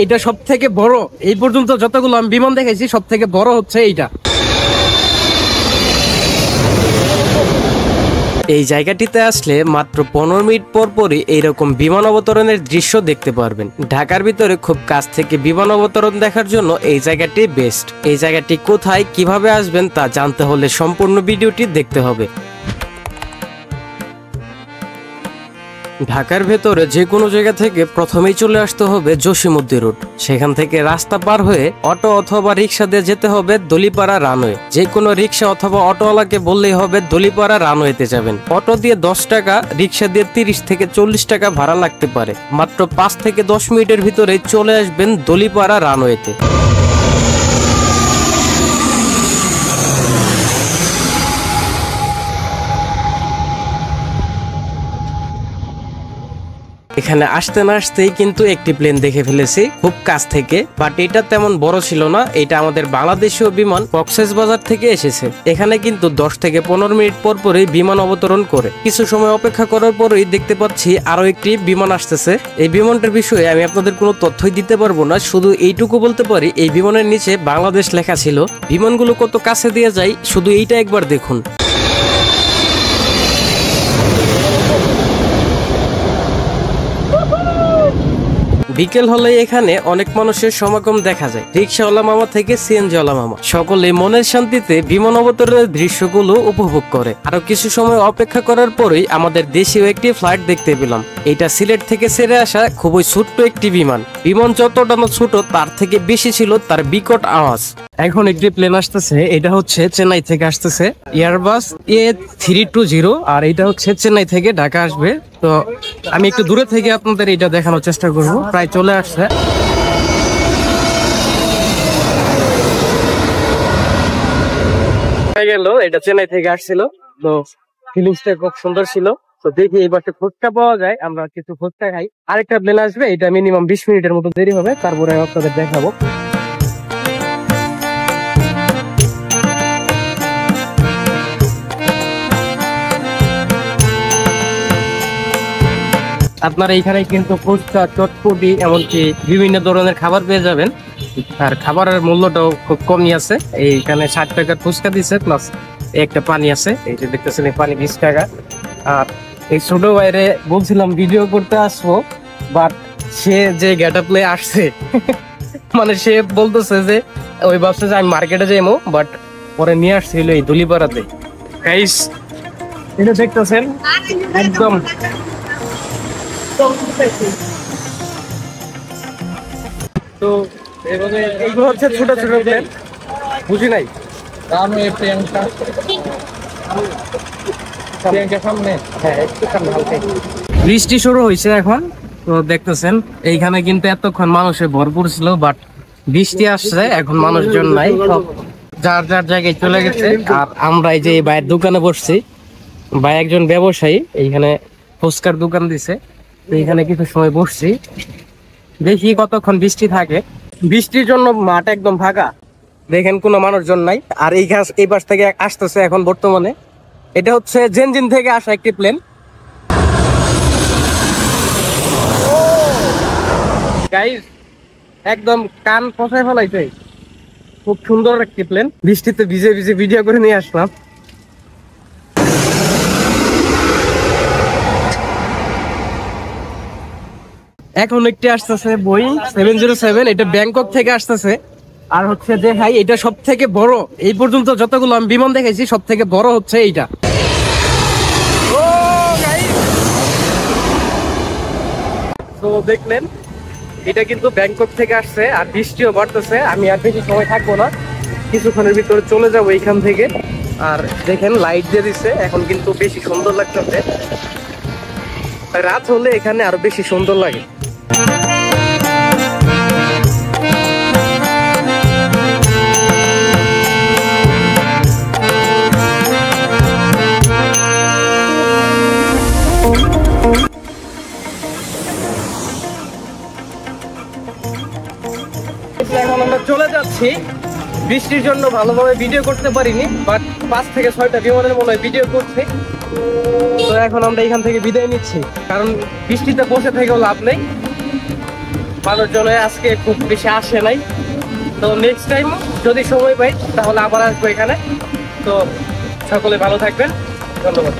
এটা সব থেকে বড়, এই পর্যন্ত যতগুলো আমি বিমান দেখেছি সব থেকে বড় হচ্ছে এইটা। এই জায়গাটিতে আসলে মাত্র 15 মিনিট পর পরই এইরকম বিমান অবতরণের দৃশ্য দেখতে পারবেন। ঢাকার ভিতরে খুব কাছ থেকে বিমান অবতরণ দেখার জন্য এই জায়গাটি বেস্ট। এই জায়গাটি কোথায়, কিভাবে আসবেন তা জানতে হলে সম্পূর্ণ ভিডিওটি দেখতে হবে। ঢাকার ভেতরে যে কোনো জায়গা থেকে প্রথমেই চলে আসতে হবে জসিমউদ্দিন রোড। সেখান থেকে রাস্তা পার হয়ে অটো অথবা রিক্সা দিয়ে যেতে হবে দলিপাড়া রানওয়ে। যে কোনো রিক্সা অথবা অটোওয়ালাকে বললেই হবে দলিপাড়া রানওয়েতে যাবেন। অটো দিয়ে 10 টাকা, রিক্সা দিয়ে 30 থেকে 40 টাকা ভাড়া লাগতে পারে। মাত্র 5 থেকে 10 মিনিটের ভিতরে চলে আসবেন দলিপাড়া রানওয়েতে। এখানে আসতে না আসতেই কিন্তু একটি প্লেন দেখে ফেলেছি খুব কাছ থেকে, বাট এটা তেমন বড় ছিল না। এটা আমাদের বাংলাদেশীয় বিমান কক্সবাজার থেকে এসেছে। এখানে কিন্তু 10 থেকে 15 মিনিট পর পরই বিমান অবতরণ করে। কিছু সময় অপেক্ষা করার পরই দেখতে পাচ্ছি আরো একটি বিমান আসতেছে। এই বিমানটার বিষয়ে আমি আপনাদের কোনো তথ্যই দিতে পারবো না, শুধু এইটুকু বলতে পারি এই বিমানের নিচে বাংলাদেশ লেখা ছিল। বিমানগুলো কত কাছে দিয়ে যায় শুধু এইটা একবার দেখুন। বিকেল হলে এখানে অনেক মানুষের সমাগম দেখা যায়। রিক্সাওয়ালা মামা থেকে সিএনজিওয়ালা মামা সকলে মনের শান্তিতে বিমান অবতরণের দৃশ্যগুলো উপভোগ করে। আরো কিছু সময় অপেক্ষা করার পরেই আমাদের দেশীয় একটি ফ্লাইট দেখতে পেলাম। এটা সিলেট থেকে ছেড়ে আসা খুবই ছোট্ট একটি বিমান। বিমান যতটা না ছোট তার থেকে বেশি ছিল তার বিকট আওয়াজ। এখন একটি প্লেন আসতেছে, এটা হচ্ছে চেন্নাই থেকে আসতেছে, এয়ারবাস A320, আর এটা হচ্ছে চেন্নাই থেকে ঢাকা আসবে। তো আমি একটু দূরে থেকে আপনাদের এটা দেখানোর চেষ্টা করব। প্রায় চলে আসছে। গেল, এটা চেন্নাই থেকে আসছিল, তো ফিলিংসটা খুব সুন্দর ছিল। তো দেখি এই পাশে ফুচকা পাওয়া যায়, আমরা কিছু ফুচকা খাই। আরেকটা প্লেন আসবে, এটা মিনিমাম 20 মিনিটের মতো দেরি হবে, তারপরে আপনাদের দেখাবো। আপনারা এইখানে কিন্তু ফুচকা, চটপটি, এমনকি বিভিন্ন ধরনের খাবার পেয়ে যাবেন। আর খাবারের মূল্যটাও খুব কমই আছে। এইখানে 60 টাকার ফুচকা দিচ্ছে, প্লাস একটা পানি আছে, এই যে দেখতেছেন এই পানি 20 টাকা। আর এই ছোট বাইরে বলছিলাম ভিডিও করতে আসবো, বাট সে যে গেটআপ নিয়ে আসছে মানে সে বলতেছে যে ওই ভাবছে যে আমি মার্কেটে যাইমো, বাট পরে নিয়ে আসছিল এই দলিপাড়াতে। গাইস এটা দেখতেছেন একদম তো এইগুলো হচ্ছে ছোট ছোট প্লেন, বুঝি নাই বৃষ্টি শুরু হয়েছে এখন। তো দেখতেছেন এইখানে কিন্তু এতক্ষণ মানুষের ভরপুর ছিল, বাট বৃষ্টি আসছে, এখন মানুষজন নাই, সব যার যার জায়গায় চলে গেছে। আর আমরা এই যে ভাইয়ের দোকানে বসছি, ভাই একজন ব্যবসায়ী, এইখানে ফুচকার দোকান দিছে। তো এইখানে কিছু সময় বসছি, দেখি কতক্ষণ বৃষ্টি থাকে। বৃষ্টির জন্য মাঠ একদম ফাঁকা, দেখেন কোনো মানুষজন নাই। আর এই পাশ থেকে আসতেছে এখন বর্তমানে, এটা হচ্ছে জেনজিন থেকে আসা একটি প্লেন। গাইস একদম কান ফসায় ফেলাইছে, খুব সুন্দর একটি প্লেন। বৃষ্টিতে ভিজে ভিজে ভিডিও করে নিয়ে আসলাম। এখন একটি আসতেছে বোয়িং 707, এটা ব্যাংকক থেকে আসতেছে। আর হচ্ছে যে ভাই এটা সব থেকে বড়, এই পর্যন্ত যতগুলো আমি বিমান দেখেছি সব থেকে বড় হচ্ছে এইটা। তো দেখলেন এটা কিন্তু ব্যাংকক থেকে আসছে, আর বৃষ্টিও বাড়তেছে। আমি আর বেশি সময় থাকবো না, কিছুক্ষণের ভিতরে চলে যাবো এইখান থেকে। আর দেখেন লাইট দিয়ে দিচ্ছে, এখন কিন্তু বেশি সুন্দর লাগতেছে। রাত হলে এখানে আরো বেশি সুন্দর লাগে। এখন আমরা চলে যাচ্ছি, বৃষ্টির জন্য ভালোভাবে ভিডিও করতে পারিনি, বাট 5 থেকে 6টা বিমানের মনে হয় ভিডিও করছি। তো এখন আমরা এখান থেকে বিদায় নিচ্ছি, কারণ বৃষ্টিতে বসে থেকেও লাভ নেই। মানুষজনে আজকে খুব বেশি আসে নাই। তো নেক্সট টাইম যদি সময় পাই তাহলে আবার আসবো এখানে। তো সকলে ভালো থাকবেন, ধন্যবাদ।